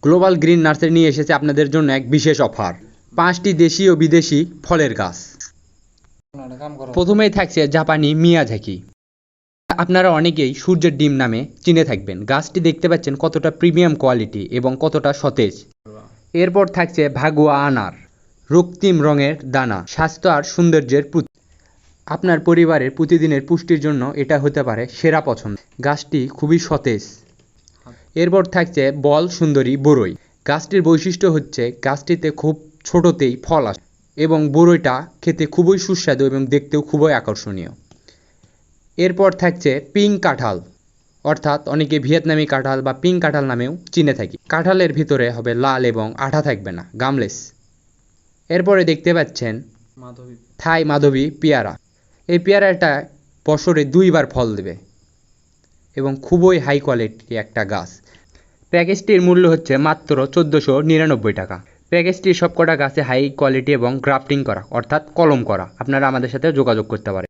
Global green nursery নিয়ে এসেছে আপনাদের জন্য এক বিশেষ অফার, 5টি দেশি ও বিদেশি ফলের গাছ। প্রথমেই থাকছে জাপানি মিয়াজাকি। আপনারা অনেকেই সূর্যের ডিম নামে চিনে থাকবেন। গাছটি দেখতে পাচ্ছেন কতটা প্রিমিয়াম কোয়ালিটি এবং কতটা সতেজ। এরপর থাকছে ভাগুয়া আনার, রক্তিম রঙের দানা, স্বাস্থ্য আর সৌন্দর্যের প্রতীক। আপনার পরিবারের প্রতিদিনের পুষ্টির জন্য এটা হতে পারে সেরা পছন্দ। গাছটি খুবই সতেজ। এরপর থাকছে বল সুন্দরী বরই। গাছটির বৈশিষ্ট্য হচ্ছে গাছটিতে খুব ছোটতেই ফল আসে এবং বরইটা খেতে খুবই সুস্বাদু এবং দেখতেও খুবই আকর্ষণীয়। এরপর থাকছে পিঙ্ক কাঁঠাল, অর্থাৎ অনেকে ভিয়েতনামি কাঁঠাল বা পিঙ্ক কাঁঠাল নামেও চিনে থাকি। কাঁঠালের ভিতরে হবে লাল এবং আঠা থাকবে না, গামলেস। এরপরে দেখতে পাচ্ছেন থাই মাধবী পেয়ারা। এই পেয়ারাটা বছরে 2বার ফল দেবে এবং খুবই হাই কোয়ালিটি একটা গাছ। প্যাকেজটির মূল্য হচ্ছে মাত্র 1499 টাকা। প্যাকেজটির সবকটা গাছে হাই কোয়ালিটি এবং গ্রাফটিং করা, অর্থাৎ কলম করা। আপনারা আমাদের সাথে যোগাযোগ করতে পারেন।